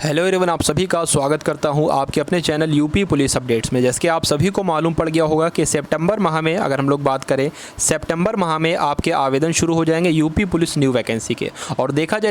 Hello everyone, आप सभी का स्वागत करता हूं आपके अपने चैनल यूपी पुलिस अपडेट्स में। जैसे कि आप सभी को मालूम पड़ गया होगा कि सितंबर माह में, अगर हम लोग बात करें सितंबर माह में आपके आवेदन शुरू हो जाएंगे यूपी पुलिस न्यू वैकेंसी के। और देखा जाए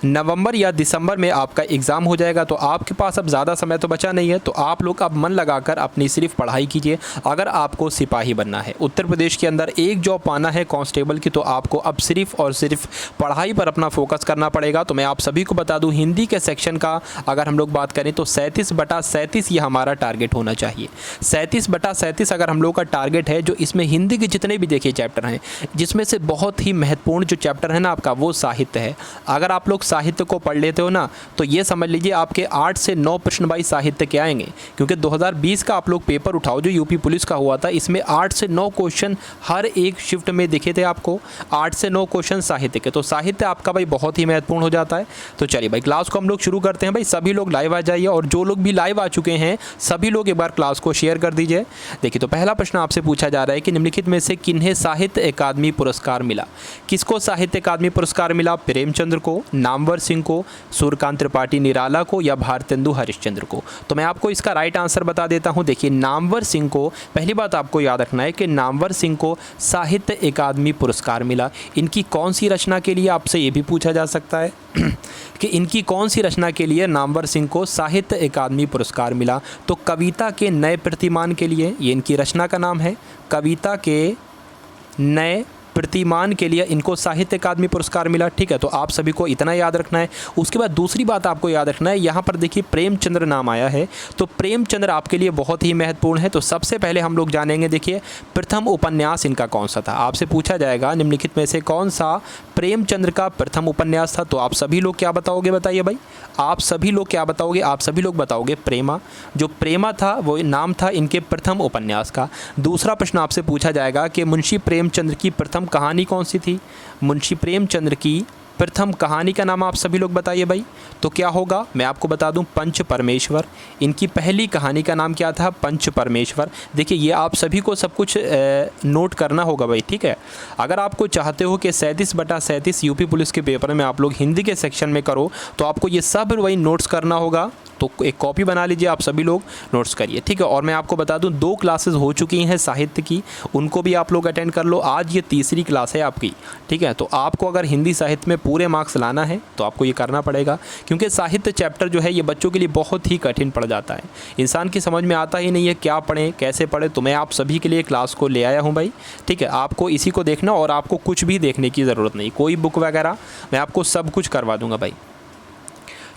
नवंबर या दिसंबर में आपका एग्ज़ाम हो जाएगा। तो आपके पास अब ज़्यादा समय तो बचा नहीं है, तो आप लोग अब मन लगाकर अपनी सिर्फ पढ़ाई कीजिए। अगर आपको सिपाही बनना है, उत्तर प्रदेश के अंदर एक जॉब पाना है कांस्टेबल की, तो आपको अब सिर्फ और सिर्फ पढ़ाई पर अपना फोकस करना पड़ेगा। तो मैं आप सभी को बता दूँ, हिंदी के सेक्शन का अगर हम लोग बात करें तो 37/37 ये हमारा टारगेट होना चाहिए। 37/37 अगर हम लोग का टारगेट है, जो इसमें हिंदी के जितने भी देखिए चैप्टर हैं, जिसमें से बहुत ही महत्वपूर्ण जो चैप्टर है ना आपका, वो साहित्य है। अगर आप लोग साहित्य को पढ़ लेते हो ना, तो ये समझ लीजिए आपके 8 से 9 प्रश्न भाई साहित्य के आएंगे। क्योंकि 2020 का आप लोग पेपर उठाओ जो यूपी पुलिस का हुआ था, इसमें 8 से 9 क्वेश्चन हर एक शिफ्ट में दिखे थे आपको, 8 से 9 क्वेश्चन साहित्य के। तो साहित्य आपका भाई बहुत ही महत्वपूर्ण हो जाता है। तो चलिए भाई, क्लास को हम लोग शुरू करते हैं। भाई सभी लोग लाइव आ जाइए, और जो लोग भी लाइव आ चुके हैं सभी लोग एक बार क्लास को शेयर कर दीजिए। देखिए, तो पहला प्रश्न आपसे पूछा जा रहा है कि निम्नलिखित में से किन्हें साहित्य अकादमी पुरस्कार मिला। किसको साहित्य अकादमी पुरस्कार मिला? प्रेमचंद्र को, नामवर सिंह को, सूर्यकांत त्रिपाठी निराला को, या भारतेंदु हरिश्चंद्र को? तो मैं आपको इसका राइट आंसर बता देता हूं। देखिए, नामवर सिंह को, पहली बात आपको याद रखना है कि नामवर सिंह को साहित्य अकादमी पुरस्कार मिला। इनकी कौन सी रचना के लिए, आपसे ये भी पूछा जा सकता है कि इनकी कौन सी रचना के लिए नामवर सिंह को साहित्य अकादमी पुरस्कार मिला। तो कविता के नए प्रतिमान के लिए, ये इनकी रचना का नाम है, कविता के नए प्रतिमान के लिए इनको साहित्य अकादमी पुरस्कार मिला। ठीक है, तो आप सभी को इतना याद रखना है। उसके बाद दूसरी बात आपको याद रखना है, यहाँ पर देखिए प्रेमचंद्र नाम आया है, तो प्रेमचंद्र आपके लिए बहुत ही महत्वपूर्ण है। तो सबसे पहले हम लोग जानेंगे, देखिए प्रथम उपन्यास इनका कौन सा था। आपसे पूछा जाएगा निम्नलिखित में से कौन सा प्रेमचंद्र का प्रथम उपन्यास था। तो आप सभी लोग क्या बताओगे, बताइए भाई, आप सभी लोग क्या बताओगे? आप सभी लोग बताओगे प्रेमा। जो प्रेमा था वो नाम था इनके प्रथम उपन्यास का। दूसरा प्रश्न आपसे पूछा जाएगा कि मुंशी प्रेमचंद्र की प्रथम कहानी कौन सी थी। मुंशी प्रेमचंद्र की प्रथम कहानी का नाम आप सभी लोग बताइए भाई। तो क्या होगा, मैं आपको बता दूं, पंच परमेश्वर। इनकी पहली कहानी का नाम क्या था? पंच परमेश्वर। देखिए, ये आप सभी को सब कुछ नोट करना होगा भाई, ठीक है। अगर आपको चाहते हो कि 37/37 यूपी पुलिस के पेपर में आप लोग हिंदी के सेक्शन में करो, तो आपको ये सब वही नोट्स करना होगा। तो एक कॉपी बना लीजिए, आप सभी लोग नोट्स करिए, ठीक है। और मैं आपको बता दूं, 2 क्लासेस हो चुकी हैं साहित्य की, उनको भी आप लोग अटेंड कर लो। आज ये तीसरी क्लास है आपकी, ठीक है। तो आपको अगर हिंदी साहित्य में पूरे मार्क्स लाना है तो आपको ये करना पड़ेगा, क्योंकि साहित्य चैप्टर जो है ये बच्चों के लिए बहुत ही कठिन पड़ जाता है। इंसान की समझ में आता ही नहीं है क्या पढ़ें, कैसे पढ़ें। तो मैं आप सभी के लिए क्लास को ले आया हूँ भाई, ठीक है। आपको इसी को देखना, और आपको कुछ भी देखने की ज़रूरत नहीं, कोई बुक वगैरह, मैं आपको सब कुछ करवा दूँगा भाई।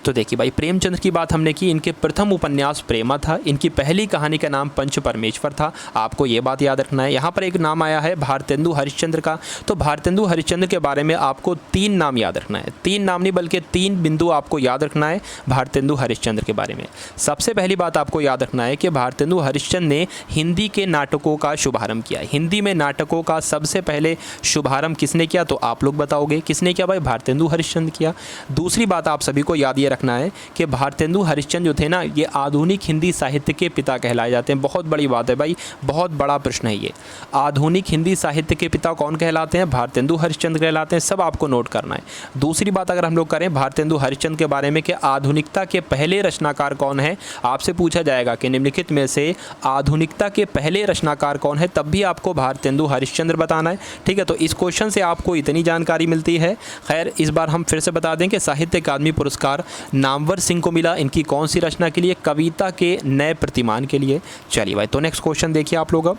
तो देखिए भाई, प्रेमचंद्र की बात हमने की, इनके प्रथम उपन्यास प्रेमा था, इनकी पहली कहानी का नाम पंच परमेश्वर था। आपको ये बात याद रखना है। यहाँ पर एक नाम आया है भारतेंदु हरिश्चंद्र का। तो भारतेंदु हरिश्चंद्र के बारे में आपको 3 नाम याद रखना है, 3 नाम नहीं बल्कि 3 बिंदु आपको याद रखना है भारतेंदु हरिश्चंद्र के बारे में। सबसे पहली बात आपको याद रखना है कि भारतेंदु हरिश्चंद्र ने हिंदी के नाटकों का शुभारंभ किया। हिंदी में नाटकों का सबसे पहले शुभारंभ किसने किया? तो आप लोग बताओगे किसने किया भाई? भारतेंदु हरिश्चंद्र किया। दूसरी बात आप सभी को याद रखना है कि भारतेंदु हरिश्चंद्र जो थे ना, ये आधुनिक हिंदी साहित्य के पिता कहलाए जाते हैं। बहुत बड़ी बात है भाई, बहुत बड़ा प्रश्न है ये। आधुनिक हिंदी साहित्य के पिता कौन कहलाते हैं? भारतेंदु हरिश्चंद्र कहलाते हैं। सब आपको नोट करना है। दूसरी बात अगर हम लोग करें भारतेंदु हरिश्चंद्र के बारे में कि आधुनिकता के पहले रचनाकार कौन है, आपसे पूछा जाएगा कि निम्नलिखित में से आधुनिकता के पहले रचनाकार कौन है, तब भी आपको भारतेंदु हरिश्चंद्र बताना है, ठीक है। तो इस क्वेश्चन से आपको इतनी जानकारी मिलती है। खैर, इस बार हम फिर से बता दें कि साहित्य अकादमी पुरस्कार नामवर सिंह को मिला। इनकी कौन सी रचना के लिए? कविता के नए प्रतिमान के लिए। चलिए भाई, तो नेक्स्ट क्वेश्चन देखिए आप लोग। अब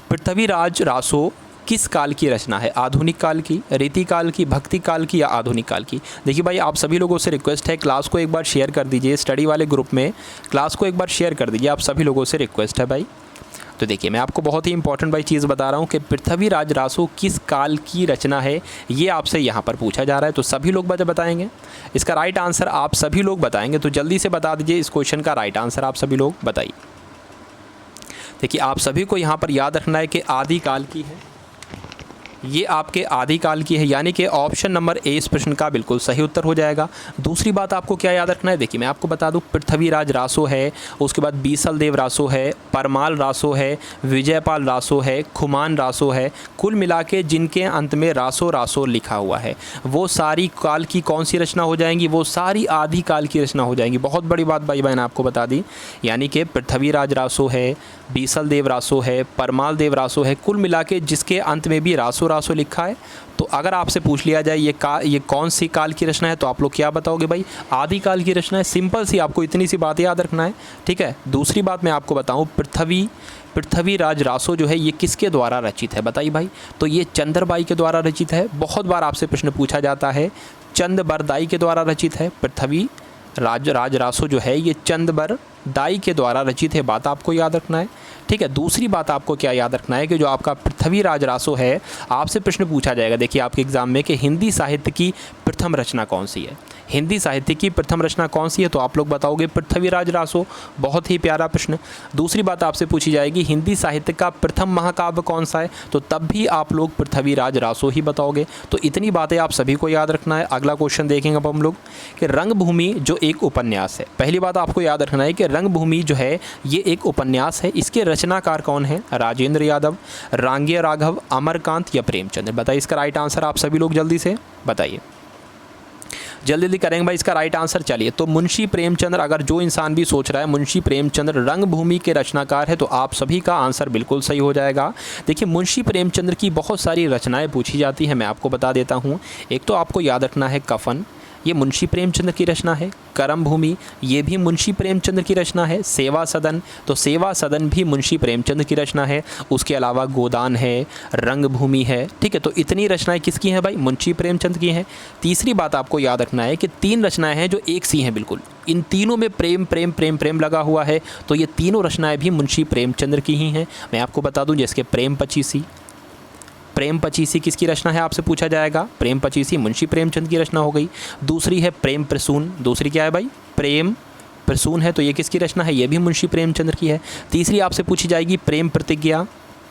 पृथ्वीराज रासो किस काल की रचना है? आधुनिक काल की, रीति काल की, भक्ति काल की, या आधुनिक काल की? देखिए भाई, आप सभी लोगों से रिक्वेस्ट है, क्लास को एक बार शेयर कर दीजिए। स्टडी वाले ग्रुप में क्लास को एक बार शेयर कर दीजिए, आप सभी लोगों से रिक्वेस्ट है भाई। तो देखिए, मैं आपको बहुत ही इंपॉर्टेंट भाई चीज़ बता रहा हूँ कि पृथ्वीराज रासो किस काल की रचना है, ये आपसे यहाँ पर पूछा जा रहा है। तो सभी लोग बताएंगे इसका राइट आंसर, आप सभी लोग बताएंगे। तो जल्दी से बता दीजिए इस क्वेश्चन का राइट आंसर, आप सभी लोग बताइए। देखिए, आप सभी को यहाँ पर याद रखना है कि आदिकाल की है, ये आपके आदिकाल की है, यानी कि ऑप्शन नंबर ए इस प्रश्न का बिल्कुल सही उत्तर हो जाएगा। दूसरी बात आपको क्या याद रखना है, देखिए मैं आपको बता दूं, पृथ्वीराज रासो है, उसके बाद बीसल देव रासो है, परमाल रासो है, विजयपाल रासो है, खुमान रासो है, कुल मिला के जिनके अंत में रासो रासो लिखा हुआ है वो सारी काल की कौन सी रचना हो जाएंगी, वो सारी आदिकाल की रचना हो जाएंगी। बहुत बड़ी बात भाई मैंने आपको बता दी, यानी कि पृथ्वीराज रासो है, बीसल देव रासो है, परमाल देव रासो है, कुल मिला के जिसके अंत में भी रासो रासो लिखा है। तो अगर आपसे पूछ लिया जाए ये कौन सी काल की रचना है, तो आप लोग क्या बताओगे भाई, आदिकाल की रचना है। सिंपल सी, आपको इतनी सी बात याद रखना है, ठीक है। दूसरी बात मैं आपको बताऊं, पृथ्वीराज रासो जो है ये किसके द्वारा रचित है, बताइए भाई। तो ये चंद्रबाई के द्वारा रचित है। बहुत बार आपसे प्रश्न पूछा जाता है, चंद्रबरदाई के द्वारा रचित है। पृथ्वीराज रासो जो है ये चंद्रबरदाई के द्वारा रचित है, बात आपको याद रखना है, ठीक है। दूसरी बात आपको क्या याद रखना है कि जो आपका पृथ्वीराज रासो है, आपसे प्रश्न पूछा जाएगा, देखिए आपके एग्जाम में, कि हिंदी साहित्य की प्रथम रचना कौन सी है। हिंदी साहित्य की प्रथम रचना कौन सी है, तो आप लोग बताओगे पृथ्वीराज रासो। बहुत ही प्यारा प्रश्न। दूसरी बात आपसे पूछी जाएगी, हिंदी साहित्य का प्रथम महाकाव्य कौन सा है, तो तब भी आप लोग पृथ्वीराज रासो ही बताओगे। तो इतनी बातें आप सभी को याद रखना है। अगला क्वेश्चन देखेंगे अब हम लोग कि रंगभूमि जो एक उपन्यास है, पहली बात आपको याद रखना है कि रंगभूमि जो है ये एक उपन्यास है। इसके रचनाकार कौन है, राजेंद्र यादव, रांगे राघव, अमरकांत या प्रेमचंद्र। बताइए इसका राइट आंसर आप सभी लोग जल्दी से बताइए, जल्दी करेंगे भाई इसका राइट आंसर। चलिए, तो मुंशी प्रेमचंद्र, अगर जो इंसान भी सोच रहा है मुंशी प्रेमचंद्र रंगभूमि के रचनाकार है, तो आप सभी का आंसर बिल्कुल सही हो जाएगा। देखिए मुंशी प्रेमचंद्र की बहुत सारी रचनाएं पूछी जाती हैं, मैं आपको बता देता हूँ। एक तो आपको याद रखना है कफन, ये मुंशी प्रेमचंद्र की रचना है। करम भूमि, ये भी मुंशी प्रेमचंद्र की रचना है। सेवा सदन, तो सेवा सदन भी मुंशी प्रेमचंद्र की रचना है। उसके अलावा गोदान है, रंगभूमि है, ठीक है। तो इतनी रचनाएं किसकी हैं भाई, मुंशी प्रेमचंद्र की हैं। तीसरी बात आपको याद रखना है कि 3 रचनाएं हैं जो एक सी हैं बिल्कुल, इन तीनों में प्रेम प्रेम प्रेम प्रेम लगा हुआ है, तो ये तीनों रचनाएं भी मुंशी प्रेमचंद्र की ही हैं। मैं आपको बता दूँ, जैसे प्रेम पचीसी, प्रेम पचीसी किसकी रचना है आपसे पूछा जाएगा, प्रेम पचीसी मुंशी प्रेमचंद की रचना हो गई। दूसरी है प्रेम प्रसून, दूसरी क्या है भाई, प्रेम प्रसून है, तो ये किसकी रचना है, ये भी मुंशी प्रेमचंद्र की है। तीसरी आपसे पूछी जाएगी प्रेम प्रतिज्ञा,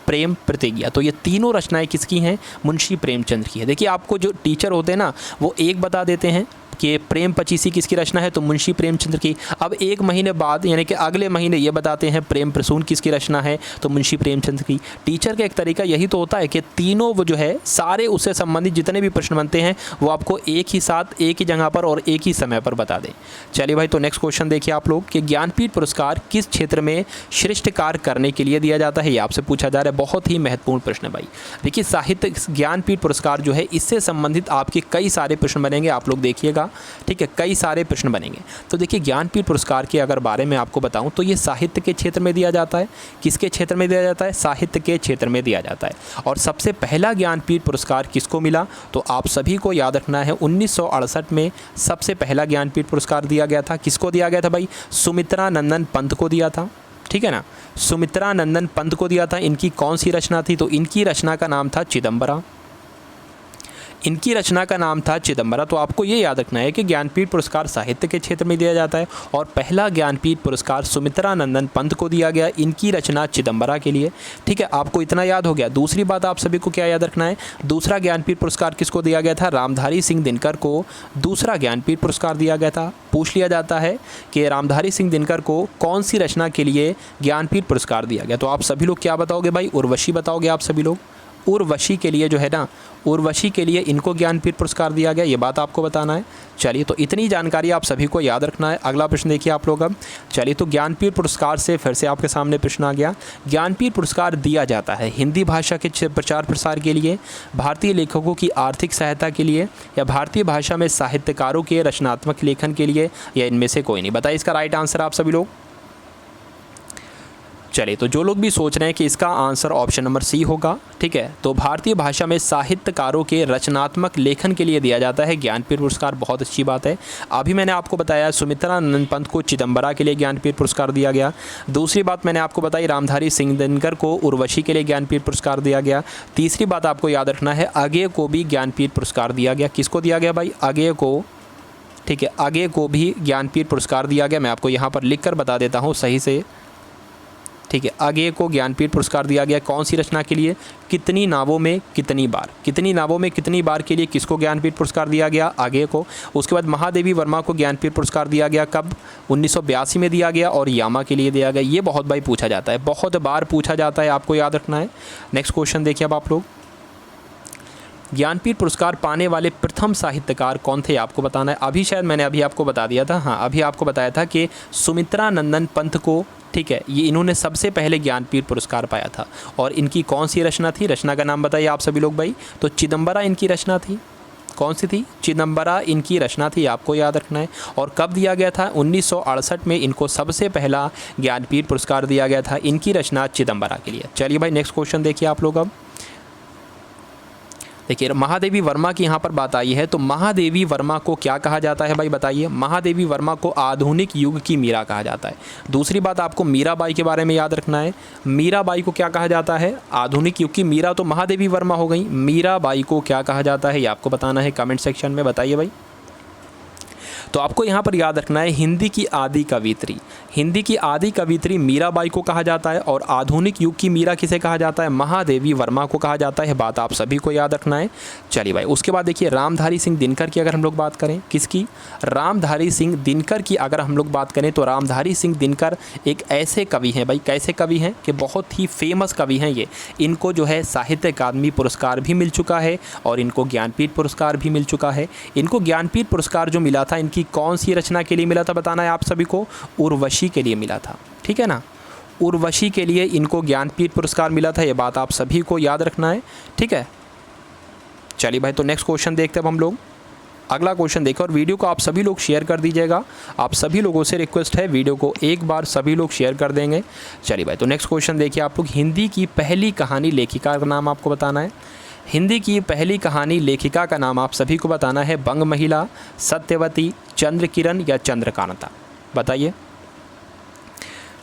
प्रेम प्रतिज्ञा, तो ये तीनों रचनाएं किसकी हैं, मुंशी प्रेमचंद्र की है। देखिए आपको जो टीचर होते हैं ना, वो एक बता देते हैं कि प्रेम पचीसी किसकी रचना है, तो मुंशी प्रेमचंद्र की। अब एक महीने बाद यानी कि अगले महीने ये बताते हैं प्रेम प्रसून किसकी रचना है, तो मुंशी प्रेमचंद्र की। टीचर का एक तरीका यही तो होता है कि तीनों वो जो है सारे उससे संबंधित जितने भी प्रश्न बनते हैं वो आपको एक ही साथ, एक ही जगह पर और एक ही समय पर बता दें। चलिए भाई, तो नेक्स्ट क्वेश्चन देखिए आप लोग कि ज्ञानपीठ पुरस्कार किस क्षेत्र में श्रेष्ठ कार्य करने के लिए दिया जाता है, ये आपसे पूछा जा रहा है। बहुत ही महत्वपूर्ण प्रश्न है भाई। देखिए साहित्य ज्ञानपीठ पुरस्कार जो है, इससे संबंधित आपके कई सारे प्रश्न बनेंगे, आप लोग देखिएगा, ठीक है, कई सारे प्रश्न बनेंगे। तो देखिए ज्ञानपीठ पुरस्कार के अगर बारे में आपको बताऊं तो ये साहित्य के क्षेत्र में दिया जाता है। किसके क्षेत्र में दिया जाता है, साहित्य के क्षेत्र में दिया जाता है। और सबसे पहला ज्ञानपीठ पुरस्कार किसको मिला, तो आप सभी को याद रखना है 1968 में सबसे पहला ज्ञानपीठ पुरस्कार दिया गया था। किसको दिया गया था भाई, सुमित्रा नंदन पंत को दिया था, ठीक है ना, सुमित्रा नंदन पंत को दिया था। इनकी कौन सी रचना थी, तो इनकी रचना का नाम था चिदम्बरा, इनकी रचना का नाम था चिदम्बरा। तो आपको ये याद रखना है कि ज्ञानपीठ पुरस्कार साहित्य के क्षेत्र में दिया जाता है और पहला ज्ञानपीठ पुरस्कार सुमित्रा नंदन पंत को दिया गया, इनकी रचना चिदम्बरा के लिए, ठीक है। आपको इतना याद हो गया। दूसरी बात आप सभी को क्या याद रखना है, दूसरा ज्ञानपीठ पुरस्कार किसको दिया गया था, रामधारी सिंह दिनकर को दूसरा ज्ञानपीठ पुरस्कार दिया गया था। पूछ लिया जाता है कि रामधारी सिंह दिनकर को कौन सी रचना के लिए ज्ञानपीठ पुरस्कार दिया गया, तो आप सभी लोग क्या बताओगे भाई, उर्वशी बताओगे आप सभी लोग। उर्वशी के लिए जो है ना, उर्वशी के लिए इनको ज्ञानपीठ पुरस्कार दिया गया, ये बात आपको बताना है। चलिए, तो इतनी जानकारी आप सभी को याद रखना है। अगला प्रश्न देखिए आप लोग अब। चलिए, तो ज्ञानपीठ पुरस्कार से फिर से आपके सामने प्रश्न आ गया। ज्ञानपीठ पुरस्कार दिया जाता है हिंदी भाषा के प्रचार प्रसार के लिए, भारतीय लेखकों की आर्थिक सहायता के लिए, या भारतीय भाषा में साहित्यकारों के रचनात्मक लेखन के लिए, या इनमें से कोई नहीं। बताइए इसका राइट आंसर आप सभी लोग। चलिए, तो जो लोग भी सोच रहे हैं कि इसका आंसर ऑप्शन नंबर सी होगा, ठीक है, तो भारतीय भाषा में साहित्यकारों के रचनात्मक लेखन के लिए दिया जाता है ज्ञानपीठ पुरस्कार। बहुत अच्छी बात है। अभी मैंने आपको बताया सुमित्रा नंदन पंत को चिदम्बरा के लिए ज्ञानपीठ पुरस्कार दिया गया। दूसरी बात मैंने आपको बताई रामधारी सिंह दिनकर को उर्वशी के लिए ज्ञानपीठ पुरस्कार दिया गया। तीसरी बात आपको याद रखना है अगेय को भी ज्ञानपीठ पुरस्कार दिया गया। किसको दिया गया भाई, अगेय को, ठीक है, अगेय को भी ज्ञानपीठ पुरस्कार दिया गया। मैं आपको यहाँ पर लिख कर बता देता हूँ सही से, ठीक है। आगे को ज्ञानपीठ पुरस्कार दिया गया कौन सी रचना के लिए, कितनी नावों में कितनी बार, कितनी नावों में कितनी बार के लिए किसको ज्ञानपीठ पुरस्कार दिया गया, आगे को। उसके बाद महादेवी वर्मा को ज्ञानपीठ पुरस्कार दिया गया कब, 1982 में दिया गया और यामा के लिए दिया गया। ये बहुत बार पूछा जाता है, बहुत बार पूछा जाता है, आपको याद रखना है। नेक्स्ट क्वेश्चन देखिए अब आप लोग, ज्ञानपीठ पुरस्कार पाने वाले प्रथम साहित्यकार कौन थे, आपको बताना है। अभी शायद मैंने अभी आपको बता दिया था, हाँ अभी आपको बताया था कि सुमित्रा नंदन पंत को, ठीक है, ये इन्होंने सबसे पहले ज्ञानपीठ पुरस्कार पाया था। और इनकी कौन सी रचना थी, रचना का नाम बताइए आप सभी लोग भाई। तो चिदम्बरा इनकी रचना थी, कौन सी थी, चिदम्बरा इनकी रचना थी, आपको याद रखना है। और कब दिया गया था, 1968 में इनको सबसे पहला ज्ञानपीठ पुरस्कार दिया गया था, इनकी रचना चिदम्बरा के लिए। चलिए भाई नेक्स्ट क्वेश्चन देखिए आप लोग अब। देखिए महादेवी वर्मा की यहाँ पर बात आई है, तो महादेवी वर्मा को क्या कहा जाता है भाई बताइए। महादेवी वर्मा को आधुनिक युग की मीरा कहा जाता है। दूसरी बात आपको मीराबाई के बारे में याद रखना है, मीराबाई को क्या कहा जाता है, आधुनिक युग की मीरा तो महादेवी वर्मा हो गई, मीराबाई को क्या कहा जाता है ये आपको बताना है, कमेंट सेक्शन में बताइए भाई। तो आपको यहाँ पर याद रखना है हिंदी की आदि कवित्री, हिंदी की आदि कवित्री मीराबाई को कहा जाता है। और आधुनिक युग की मीरा किसे कहा जाता है, महादेवी वर्मा को कहा जाता है। बात आप सभी को याद रखना है। चलिए भाई उसके बाद देखिए रामधारी सिंह दिनकर की अगर हम लोग बात करें, किसकी, रामधारी सिंह दिनकर की अगर हम लोग बात करें तो रामधारी सिंह दिनकर एक ऐसे कवि हैं भाई, कैसे कवि हैं कि बहुत ही फेमस कवि हैं ये। इनको जो है साहित्य अकादमी पुरस्कार भी मिल चुका है और इनको ज्ञानपीठ पुरस्कार भी मिल चुका है। इनको ज्ञानपीठ पुरस्कार जो मिला था इनकी कौन सी रचना के लिए मिला था बताना है आप सभी को, उर्वशी के लिए मिला था, ठीक है ना। उर्वशी के लिए इनको ज्ञानपीठ पुरस्कार मिला था, ये बात आप सभी को याद रखना है, ठीक है। चलिए भाई तो नेक्स्ट क्वेश्चन देखते हैं अब हम लोग। अगला क्वेश्चन देखो और वीडियो को आप सभी लोग शेयर कर दीजिएगा। आप सभी लोगों से रिक्वेस्ट है वीडियो को एक बार सभी लोग शेयर कर देंगे। चलिए भाई तो नेक्स्ट क्वेश्चन देखिए आप लोग, हिंदी की पहली कहानी लेखिका का नाम आपको बताना है। हिंदी की पहली कहानी लेखिका का नाम आप सभी को बताना है, बंग महिला, सत्यवती, चंद्रकिरण या चंद्रकांता, बताइए।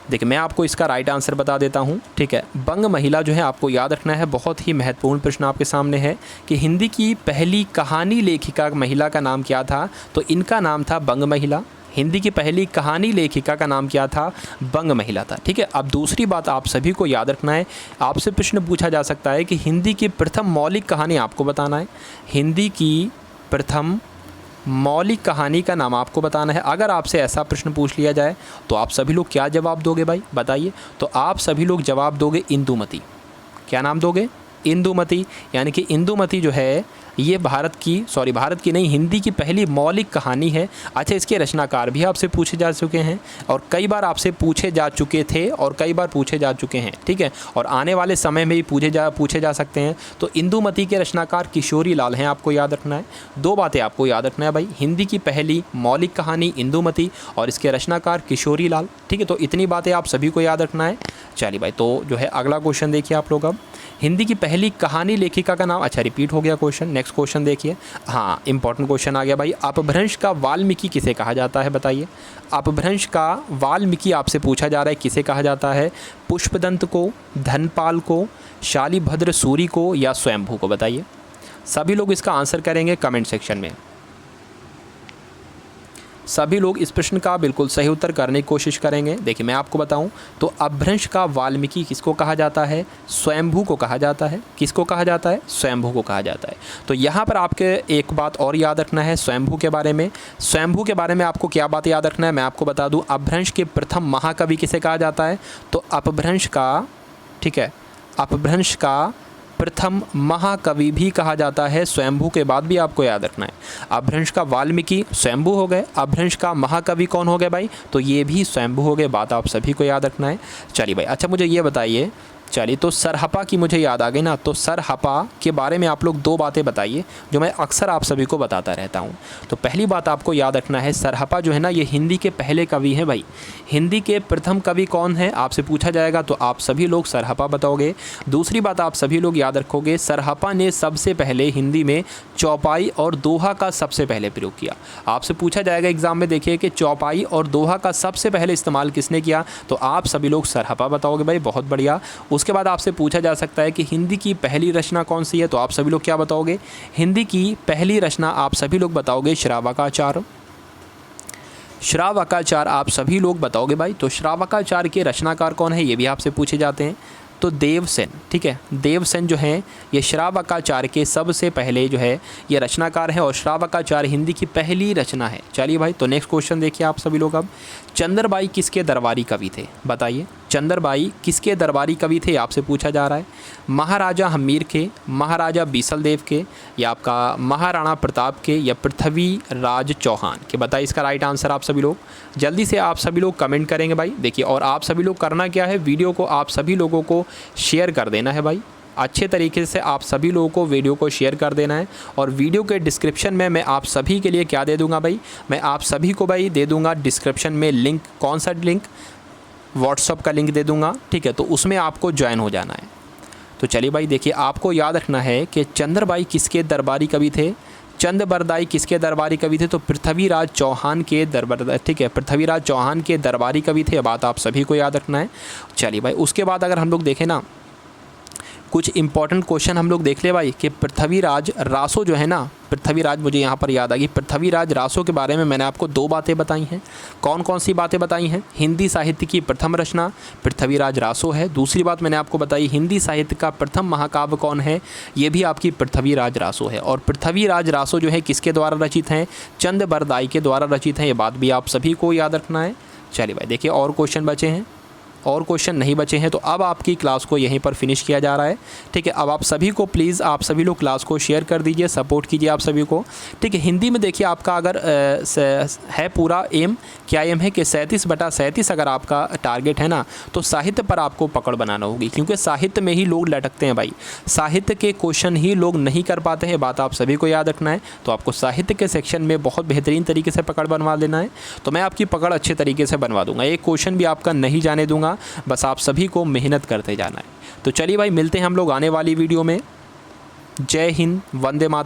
देखिए मैं आपको इसका राइट आंसर बता देता हूँ, ठीक है। बंग महिला जो है आपको याद रखना है, बहुत ही महत्वपूर्ण प्रश्न आपके सामने है कि हिंदी की पहली कहानी लेखिका महिला का नाम क्या था, तो इनका नाम था बंग महिला। हिंदी की पहली कहानी लेखिका का नाम क्या था, बंग महिला था, ठीक है। अब दूसरी बात आप सभी को याद रखना है, आपसे प्रश्न पूछा जा सकता है कि हिंदी की प्रथम मौलिक कहानी आपको बताना है। हिंदी की प्रथम मौलिक कहानी का नाम आपको बताना है। अगर आपसे ऐसा प्रश्न पूछ लिया जाए तो आप सभी लोग क्या जवाब दोगे भाई बताइए। तो आप सभी लोग जवाब दोगे इंदुमती। क्या नाम दोगे, इंदुमती। यानी कि इंदुमती जो है ये भारत की नहीं, हिंदी की पहली मौलिक कहानी है। अच्छा इसके रचनाकार भी आपसे पूछे जा चुके हैं और कई बार आपसे पूछे जा चुके थे और कई बार पूछे जा चुके हैं, ठीक है। और आने वाले समय में भी पूछे जा सकते हैं। तो इंदुमती के रचनाकार किशोरी लाल हैं, आपको याद रखना है। दो बातें आपको याद रखना है भाई, हिंदी की पहली मौलिक कहानी इंदुमती और इसके रचनाकार किशोरी लाल, ठीक है। तो इतनी बातें आप सभी को याद रखना है। चलिए भाई तो जो है अगला क्वेश्चन देखिए आप लोग अब, हिंदी की पहली कहानी लेखिका का नाम, अच्छा रिपीट हो गया क्वेश्चन। नेक्स्ट क्वेश्चन देखिए, हाँ इंपॉर्टेंट क्वेश्चन आ गया भाई, अपभ्रंश का वाल्मीकि किसे कहा जाता है बताइए। अपभ्रंश का वाल्मीकि आपसे पूछा जा रहा है, किसे कहा जाता है, पुष्पदंत को, धनपाल को, शालिभद्र सूरी को या स्वयंभू को, बताइए। सभी लोग इसका आंसर करेंगे कमेंट सेक्शन में। सभी लोग इस प्रश्न का बिल्कुल सही उत्तर करने की कोशिश करेंगे। देखिए मैं आपको बताऊं तो अपभ्रंश का वाल्मीकि किसको कहा जाता है, स्वयंभू को कहा जाता है। किसको कहा जाता है, स्वयंभू को कहा जाता है। तो यहाँ पर आपके एक बात और याद रखना है स्वयंभू के बारे में। स्वयंभू के बारे में आपको क्या बात याद रखना है, मैं आपको बता दूँ। अपभ्रंश के प्रथम महाकवि किसे कहा जाता है, तो अपभ्रंश का, ठीक है, अपभ्रंश का प्रथम महाकवि भी कहा जाता है। स्वयंभू के बाद भी आपको याद रखना है, अपभ्रंश का वाल्मीकि स्वयंभू हो गए, अपभ्रंश का महाकवि कौन हो गए भाई, तो ये भी स्वयंभू हो गए। बात आप सभी को याद रखना है। चलिए भाई अच्छा मुझे ये बताइए, चलिए तो सरहपा की मुझे याद आ गई ना, तो सरहपा के बारे में आप लोग दो बातें बताइए जो मैं अक्सर आप सभी को बताता रहता हूँ। तो पहली बात आपको याद रखना है, सरहपा जो है ना ये हिंदी के पहले कवि हैं भाई। हिंदी के प्रथम कवि कौन है आपसे पूछा जाएगा तो आप सभी लोग सरहपा बताओगे। दूसरी बात आप सभी लोग याद रखोगे, सरहपा ने सबसे पहले हिंदी में चौपाई और दोहा का सबसे पहले प्रयोग किया। आपसे पूछा जाएगा एग्जाम में, देखिए कि चौपाई और दोहा का सबसे पहले इस्तेमाल किसने किया, तो आप सभी लोग सरहपा बताओगे भाई, बहुत बढ़िया। उसके बाद आपसे पूछा जा सकता है कि हिंदी की पहली रचना कौन सी है, तो आप सभी लोग क्या बताओगे, हिंदी की पहली रचना आप सभी लोग बताओगे श्रावकाचार्य। श्रावकाचार आप सभी लोग बताओगे भाई। तो श्रावकाचार के रचनाकार कौन है, ये भी आपसे पूछे जाते हैं। तो देवसेन, ठीक है, देवसेन जो हैं ये श्रावकाचार के सबसे पहले जो है ये रचनाकार है और श्रावकाचार हिंदी की पहली रचना है। चलिए भाई, तो नेक्स्ट क्वेश्चन देखिए आप सभी लोग। अब चंद्रबाई किसके दरबारी कवि थे, बताइए। चंद्रबाई किसके दरबारी कवि थे आपसे पूछा जा रहा है। महाराजा हमीर के, महाराजा बीसल देव के, या आपका महाराणा प्रताप के, या पृथ्वीराज चौहान के। बताइए इसका राइट आंसर आप सभी लोग जल्दी से आप सभी लोग कमेंट करेंगे भाई। देखिए, और आप सभी लोग करना क्या है, वीडियो को आप सभी लोगों को शेयर कर देना है भाई। अच्छे तरीके से आप सभी लोगों को वीडियो को शेयर कर देना है। और वीडियो के डिस्क्रिप्शन में मैं आप सभी के लिए क्या दे दूंगा भाई, मैं आप सभी को भाई दे दूंगा डिस्क्रिप्शन में लिंक। कौन सा लिंक, व्हाट्सअप का लिंक दे दूंगा, ठीक है। तो उसमें आपको ज्वाइन हो जाना है। तो चलिए भाई, देखिए आपको याद रखना है कि चंद्रबाई किसके दरबारी कवि थे, चंद्रबरदाई किसके दरबारी कवि थे, तो पृथ्वीराज चौहान के दरबार, ठीक है, पृथ्वीराज चौहान के दरबारी कवि थे। बात आप सभी को याद रखना है। चलिए भाई, उसके बाद अगर हम लोग देखें ना, कुछ इंपॉर्टेंट क्वेश्चन हम लोग देख ले भाई कि पृथ्वीराज रासो जो है ना, पृथ्वीराज, मुझे यहाँ पर याद आ गई, पृथ्वीराज रासो के बारे में मैंने आपको 2 बातें बताई हैं। कौन कौन सी बातें बताई हैं, हिंदी साहित्य की प्रथम रचना पृथ्वीराज रासो है। दूसरी बात मैंने आपको बताई, हिंदी साहित्य का प्रथम महाकाव्य कौन है, ये भी आपकी पृथ्वीराज रासो है। और पृथ्वीराज रासो जो है किसके द्वारा रचित हैं, चंद्रबरदाई के द्वारा रचित हैं। ये बात भी आप सभी को याद रखना है। चलिए भाई, देखिए और क्वेश्चन बचे हैं, और क्वेश्चन नहीं बचे हैं। तो अब आपकी क्लास को यहीं पर फिनिश किया जा रहा है, ठीक है। अब आप सभी को प्लीज़, आप सभी लोग क्लास को शेयर कर दीजिए, सपोर्ट कीजिए आप सभी को, ठीक है। हिंदी में देखिए आपका अगर है पूरा एम, क्या एम है कि 37/37 अगर आपका टारगेट है ना, तो साहित्य पर आपको पकड़ बनाना होगी, क्योंकि साहित्य में ही लोग लटकते हैं भाई। साहित्य के क्वेश्चन ही लोग नहीं कर पाते हैं, बात आप सभी को याद रखना है। तो आपको साहित्य के सेक्शन में बहुत बेहतरीन तरीके से पकड़ बनवा लेना है। तो मैं आपकी पकड़ अच्छे तरीके से बनवा दूंगा, एक क्वेश्चन भी आपका नहीं जाने दूंगा। बस आप सभी को मेहनत करते जाना है। तो चलिए भाई, मिलते हैं हम लोग आने वाली वीडियो में। जय हिंद, वंदे मातरम।